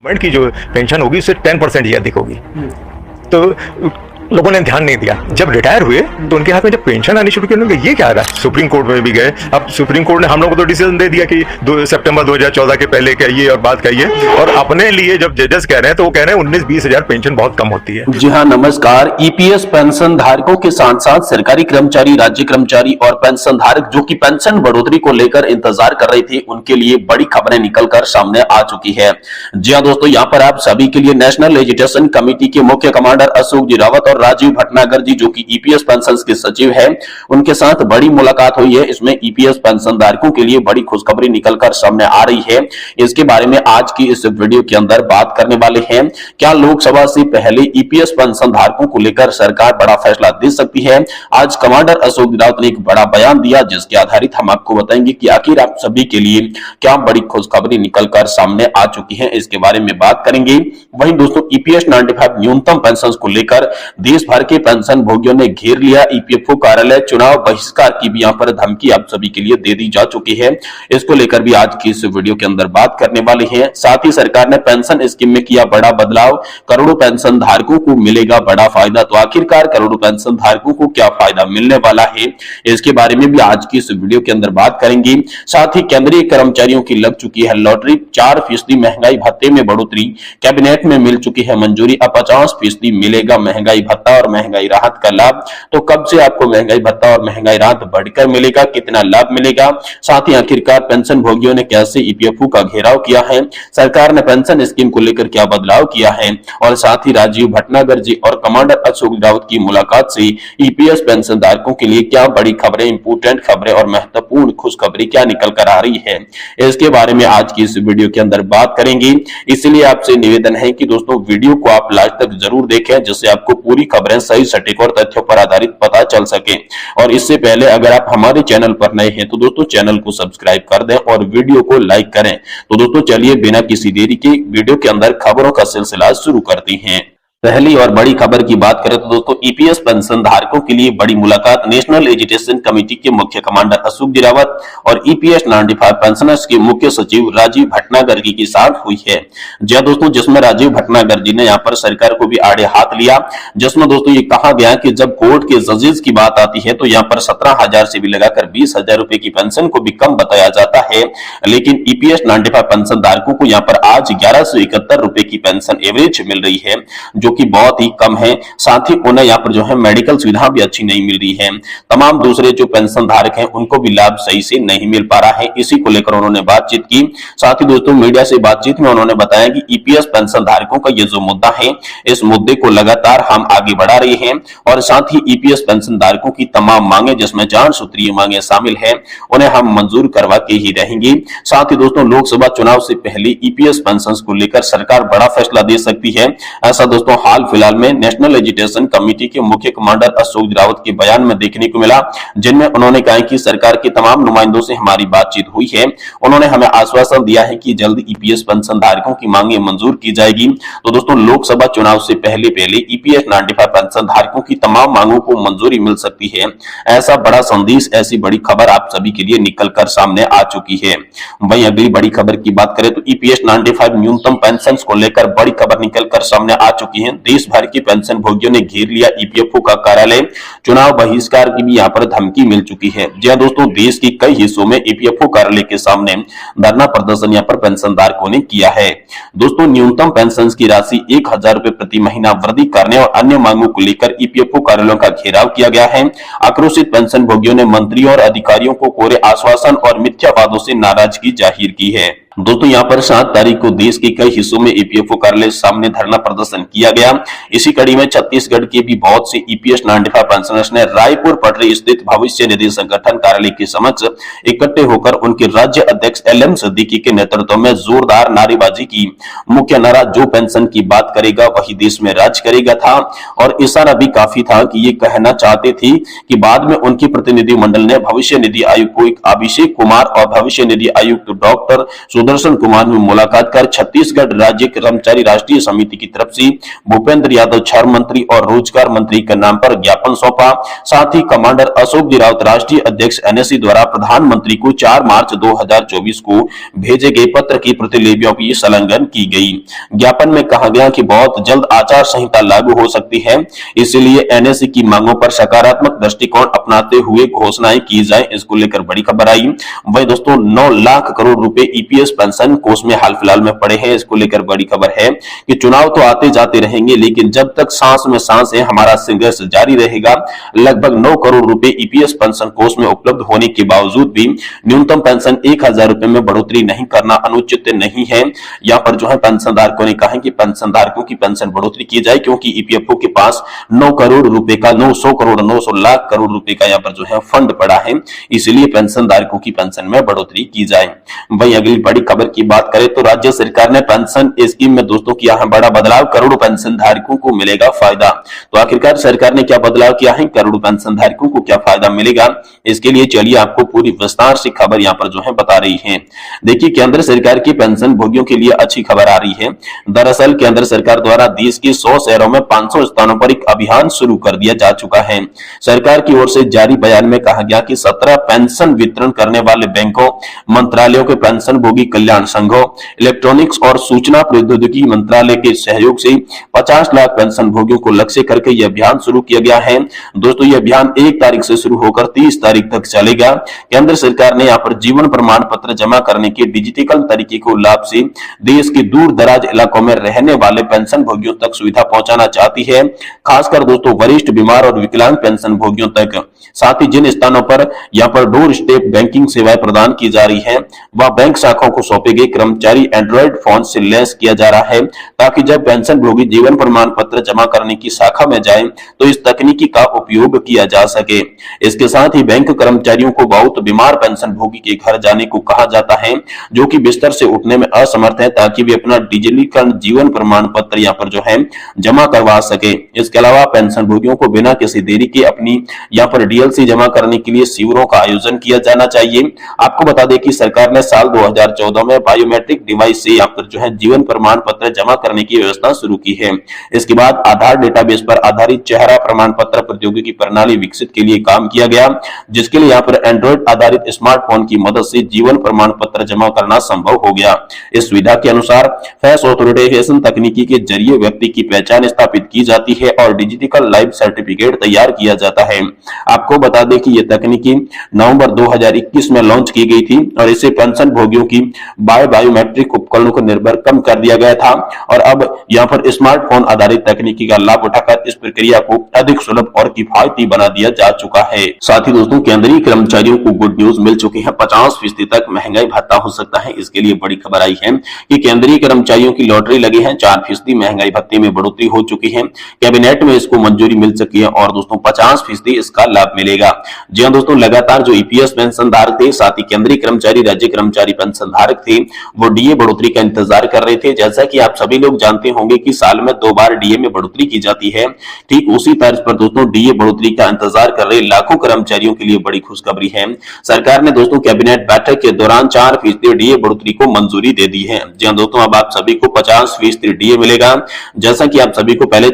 Government की जो pension होगी उससे 10% ही अधिक होगी। तो लोगों ने ध्यान नहीं दिया। जब रिटायर हुए तो उनके हाथ में जब पेंशन आनी शुरू की, उन्होंने ये क्या आ रहा है। सुप्रीम कोर्ट में भी गए। अब सुप्रीम कोर्ट ने हम लोगों को तो डिसीजन दे दिया कि सितंबर 2014 के पहले कहिए और बात कहिए, और अपने लिए जब जजेस कह रहे हैं तो वो कह रहे हैं 19-20 हजार पेंशन बहुत कम होती है। जी हाँ, नमस्कार। ईपीएस पेंशन धारकों के साथ साथ सरकारी कर्मचारी, राज्य कर्मचारी और पेंशन धारक जो कि पेंशन बढ़ोतरी को लेकर इंतजार कर रहे थे, उनके लिए बड़ी खबरें निकलकर सामने आ चुकी है। जी हाँ दोस्तों, यहाँ पर आप सभी के लिए नेशनल एजुकेशन कमेटी के मुख्य कमांडर अशोक जी रावत और राजीव भटनागर जी जो कि ईपीएस पेंशन के सचिव हैं, उनके साथ बड़ी मुलाकात हुई है। इसमें ईपीएस पेंशन धारकों के लिए बड़ी खुशखबरी निकलकर सामने आ रही है। इसके बारे में आज की इस वीडियो के अंदर बात करने वाले हैं। क्या लोकसभा से पहले ईपीएस पेंशन धारकों को लेकर सरकार बड़ा फैसला दे सकती है? आज कमांडर अशोक रावत ने एक बड़ा बयान दिया, जिसके आधारित हम आपको बताएंगे कि आखिर आप सभी के लिए क्या बड़ी खुशखबरी निकलकर सामने आ चुकी है, इसके बारे में बात करेंगे। वहीं दोस्तों, ईपीएस 95 न्यूनतम पेंशन को लेकर देश भर के पेंशन भोगियों ने घेर लिया ईपीएफओ कार्यालय। चुनाव बहिष्कार की भी यहाँ पर धमकी आप सभी के लिए दे दी जा चुकी है। इसको लेकर भी आज की इस वीडियो के अंदर बात करने वाले हैं। साथ ही सरकार ने पेंशन स्कीम में किया बड़ा बदलाव, करोड़ों पेंशन धारकों को मिलेगा बड़ा फायदा। तो आखिरकार करोड़ों पेंशन धारकों को क्या फायदा मिलने वाला है, इसके बारे में भी आज की इस वीडियो के अंदर बात करेंगे। साथ ही केंद्रीय कर्मचारियों की लग चुकी है लॉटरी, 4% महंगाई भत्ते में बढ़ोतरी, कैबिनेट में मिल चुकी है मंजूरी। अब 50% मिलेगा महंगाई भत्ता और महंगाई राहत का लाभ। तो कब से आपको महंगाई भत्ता और महंगाई राहत बढ़कर मिलेगा, कितना लाभ मिलेगा? साथ ही आखिरकार पेंशन भोगियों ने कैसे ईपीएफओ का घेराव किया है, सरकार ने पेंशन स्कीम को लेकर क्या बदलाव किया है, और साथ ही राजीव भटनागर जी और कमांडर अशोक रावत की मुलाकात से ईपीएस पेंशन धारकों के लिए क्या बड़ी खबरें, इंपोर्टेंट खबरें और महत्वपूर्ण खुशखबरी क्या निकल कर आ रही है, इसके बारे में आज की इस वीडियो के अंदर बात करेंगे। इसलिए आपसे निवेदन है कि दोस्तों वीडियो को आप लास्ट तक जरूर देखें, जिससे आपको पूरी खबरें सही, सटीक और तथ्यों पर आधारित पता चल सके। और इससे पहले अगर आप हमारे चैनल पर नए हैं तो दोस्तों चैनल को सब्सक्राइब कर दें और वीडियो को लाइक करें। तो दोस्तों चलिए बिना किसी देरी के वीडियो के अंदर खबरों का सिलसिला शुरू करते हैं। पहली और बड़ी खबर की बात करें तो दोस्तों ईपीएस पेंशन धारकों के लिए बड़ी मुलाकात नेशनल एजुकेशन कमेटी के मुख्य कमांडर अशोक जी रावत और ईपीएस 95 पेंशनर्स के मुख्य सचिव राजीव भटनागर जी के साथ हुई है। जी दोस्तों, जिसमें राजीव भटनागर जी ने यहाँ पर सरकार को भी आड़े हाथ लिया, जिसमें दोस्तों ये कहा गया कि जब कोर्ट के जजेस की बात आती है तो यहाँ पर 17,000 से भी लगाकर 20,000 रुपए की पेंशन को भी कम बताया जाता है, लेकिन ईपीएस 95 पेंशन धारकों को यहाँ पर आज 1171 रुपए की पेंशन एवरेज मिल रही है, जो कि बहुत ही कम है। साथ ही उन्हें यहाँ पर जो है मेडिकल सुविधा भी अच्छी नहीं मिल रही है। तमाम दूसरे जो पेंशन धारक हैं उनको भी लाभ सही से नहीं मिल पा रहा है। इसी को लेकर उन्होंने बातचीत की। साथ ही दोस्तों मीडिया से बातचीत में उन्होंने बताया कि ईपीएस पेंशन धारकों का ये जो मुद्दा है, इस मुद्दे को लगातार हम आगे बढ़ा रहे हैं और साथ ही ईपीएस पेंशन धारकों की तमाम मांगे, जिसमें 4 सूत्रीय मांगे शामिल है, उन्हें हम मंजूर करवा के ही रहेंगे। साथ ही दोस्तों लोकसभा चुनाव से पहले ईपीएस पेंशन को लेकर सरकार बड़ा फैसला दे सकती है, ऐसा दोस्तों हाल फिलहाल में नेशनल एजुकेशन कमेटी के मुख्य कमांडर अशोक रावत के बयान में देखने को मिला, जिनमें उन्होंने कहा कि सरकार के तमाम नुमाइंदों से हमारी बातचीत हुई है। उन्होंने हमें आश्वासन दिया है कि जल्द ईपीएस पेंशन धारकों की मांगे मंजूर की जाएगी। तो दोस्तों लोकसभा चुनाव से पहले ईपीएस 95 पेंशन धारकों की तमाम मांगों को मंजूरी मिल सकती है, ऐसा बड़ा संदेश, ऐसी बड़ी खबर आप सभी के लिए निकल कर सामने आ चुकी है। वहीं अगली बड़ी खबर की बात करें तो ईपीएस 95 न्यूनतम पेंशन को लेकर बड़ी खबर निकल कर सामने आ चुकी है। देश भर के पेंशन भोगियों ने घेर लिया ईपीएफओ का कार्यालय, चुनाव बहिष्कार की भी यहाँ पर धमकी मिल चुकी है। जी दोस्तों, देश के कई हिस्सों में ईपीएफओ कार्यालय के सामने धरना प्रदर्शन यहाँ पर पेंशन धारकों ने किया है। दोस्तों न्यूनतम पेंशन की राशि 1,000 रुपए प्रति महीना वृद्धि करने और अन्य मांगों को लेकर ईपीएफओ कार्यालयों का घेराव किया गया है। आक्रोशित पेंशन भोगियों ने मंत्रियों और अधिकारियों को कोरे आश्वासन और मिथ्या वादों से नाराजगी जाहिर की है। दोस्तों यहाँ पर 7 तारीख को देश के कई हिस्सों में ईपीएफओ कार्यालय सामने धरना प्रदर्शन किया गया। इसी कड़ी में छत्तीसगढ़ के भी बहुत से ईपीएस 95 पेंशनर्स ने रायपुर पटरी स्थित भविष्य निधि संगठन कार्यालय के समक्ष इकट्ठे होकर उनके राज्य अध्यक्ष एलएम सिद्दीकी के नेतृत्व में जोरदार नारेबाजी की। मुख्य नारा जो पेंशन की बात करेगा वही देश में राज करेगा था, और इशारा भी काफी था कि ये कहना चाहते थे कि बाद में उनके प्रतिनिधि मंडल ने भविष्य निधि आयुक्त को अभिषेक कुमार और भविष्य निधि आयुक्त डॉक्टर सुदर्शन कुमार ने मुलाकात कर छत्तीसगढ़ राज्य कर्मचारी राष्ट्रीय समिति की तरफ से भूपेंद्र यादव श्रम मंत्री और रोजगार मंत्री के नाम पर ज्ञापन सौंपा। साथ ही कमांडर अशोक जी राउत राष्ट्रीय अध्यक्ष एनएससी द्वारा प्रधानमंत्री को 4 मार्च 2024 को भेजे गए पत्र की प्रतिलिपियों की संलग्न की गई। ज्ञापन में कहा गया कि बहुत जल्द आचार संहिता लागू हो सकती है, इसलिए एनएससी की मांगों पर सकारात्मक दृष्टिकोण अपनाते हुए घोषणाएं की जाए। इसको लेकर बड़ी खबर आई। वही दोस्तों 9 लाख करोड़ रुपए ईपीएस पेंशन कोष में हाल फिलहाल में पड़े हैं। इसको लेकर बड़ी खबर है कि चुनाव तो आते जाते रहेंगे, लेकिन जब तक सांस में सांस है हमारा संघर्ष जारी रहेगा। लगभग 9 करोड़ रुपए ईपीएस पेंशन कोष में उपलब्ध होने के बावजूद भी न्यूनतम पेंशन 1000 रुपए में बढ़ोतरी नहीं करना अनुचित नहीं है। यहाँ पर जो है पेंशन धारकों ने कहा कि पेंशन धारकों की पेंशन बढ़ोतरी की जाए, क्योंकि ईपीएफओ के पास 9 करोड़ रुपए का 900 लाख करोड़ रुपए का यहाँ पर जो है फंड पड़ा है, इसलिए पेंशन धारकों की पेंशन में बढ़ोतरी की जाए। वही अगली बड़ी खबर की बात करें तो राज्य सरकार ने पेंशन स्कीम में दोस्तों किया है बड़ा बदलाव। करोड़ों पेंशन धारकों को मिलेगा फायदा। तो आखिरकार सरकार ने क्या बदलाव किया है, करोड़ों पेंशन धारकों को क्या फायदा मिलेगा, इसके लिए चलिए आपको पूरी विस्तार से खबर यहाँ पर जो है बता रही है। देखिए केंद्र सरकार की पेंशन भोगियों के लिए अच्छी खबर आ रही है। दरअसल केंद्र सरकार द्वारा देश के 100 शहरों में 500 स्थानों पर एक अभियान शुरू कर दिया जा चुका है। सरकार की ओर से जारी बयान में कहा गया कि 17 पेंशन वितरण करने वाले बैंकों, मंत्रालयों के पेंशन भोगी कल्याण संघों, इलेक्ट्रॉनिक्स और सूचना प्रौद्योगिकी मंत्रालय के सहयोग से 50 लाख पेंशन भोगियों को लक्ष्य करके यह अभियान शुरू किया गया है। दोस्तों यह अभियान 1 तारीख से शुरू होकर 30 तारीख तक चलेगा। केंद्र सरकार ने यहाँ पर जीवन प्रमाण पत्र जमा करने के डिजिटल तरीके को लाभ से देश के दूर दराज इलाकों में रहने वाले पेंशन भोगियों तक सुविधा पहुंचाना चाहती है, खासकर दोस्तों वरिष्ठ, बीमार और विकलांग पेंशन भोगियों तक। साथ ही जिन स्थानों पर यहाँ पर डोर स्टेप बैंकिंग सेवाएं प्रदान की जा रही हैं, वह बैंक शाखाओं को सौंपे गए कर्मचारी एंड्रॉइड फोन से लैस किया जा रहा है, ताकि जब पेंशन भोगी जीवन प्रमाण पत्र जमा करने की शाखा में जाए तो इस तकनीकी का उपयोग किया जा सके। इसके साथ ही बैंक कर्मचारियों को बहुत बीमार पेंशन भोगी के घर जाने को कहा जाता है, जो कि बिस्तर से उठने में असमर्थ है, ताकि वे अपना डिजिटलीकरण जीवन प्रमाण पत्र यहाँ पर जो है जमा करवा सके। इसके अलावा पेंशन भोगियों को बिना किसी देरी के अपनी यहाँ पर डीएलसी जमा करने के लिए शिविरों का आयोजन किया जाना चाहिए। आपको बता दें कि सरकार ने साल 2014 में बायोमेट्रिक डिवाइस से यहाँ पर जो है जीवन प्रमाण पत्र जमा करने की व्यवस्था शुरू की है। इसके बाद आधार डेटाबेस पर आधारित चेहरा प्रमाण पत्र प्रौद्योगिकी प्रणाली विकसित के लिए काम किया गया, जिसके लिए यहाँ पर एंड्रॉइड आधारित स्मार्टफोन की मदद से जीवन प्रमाण पत्र जमा करना संभव हो गया। इस सुविधा के अनुसार फेस ऑथेंटिकेशन तकनीकी के जरिए व्यक्ति की पहचान स्थापित की जाती है और डिजिटल लाइफ सर्टिफिकेट तैयार किया जाता है। आपको बता दें कि यह तकनीकी नवंबर 2021 में लॉन्च की गई थी और इससे पेंशन भोगियों की बायोमेट्रिक उपकरणों को निर्भर कम कर दिया गया था, और अब यहाँ पर स्मार्टफोन आधारित तकनीकी का लाभ उठाकर इस प्रक्रिया को अधिक सुलभ और किफायती बना दिया जा चुका है। साथ ही दोस्तों केंद्रीय कर्मचारियों को गुड न्यूज मिल चुकी है, 50% तक महंगाई भत्ता हो सकता है। इसके लिए बड़ी खबर आई है कि केंद्रीय कर्मचारियों की लॉटरी लगी है, 4% महंगाई भत्ते में बढ़ोतरी हो चुकी है। कैबिनेट में इसको मंजूरी मिल चुकी है और दोस्तों 50% इसका लाभ मिलेगा। जी हाँ दोस्तों, लगातार जो ईपीएस पेंशन धारक थे, साथ ही केंद्रीय कर्मचारी, राज्य कर्मचारी पेंशन धारक थे, वो डीए बढ़ोतरी का इंतजार कर रहे थे। जैसा कि आप सभी लोग जानते होंगे कि साल में 2 बार डीए में बढ़ोतरी की जाती है, ठीक उसी तर्ज पर दोस्तों डीए बढ़ोतरी का इंतजार कर रहे लाखों कर्मचारियों के लिए बड़ी खुशखबरी है। सरकार ने दोस्तों कैबिनेट बैठक के दौरान 4% डीए बढ़ोतरी को मंजूरी दे दी है। जी हाँ दोस्तों, अब आप सभी को 50% डीए मिलेगा। जैसा कि आप सभी को पहले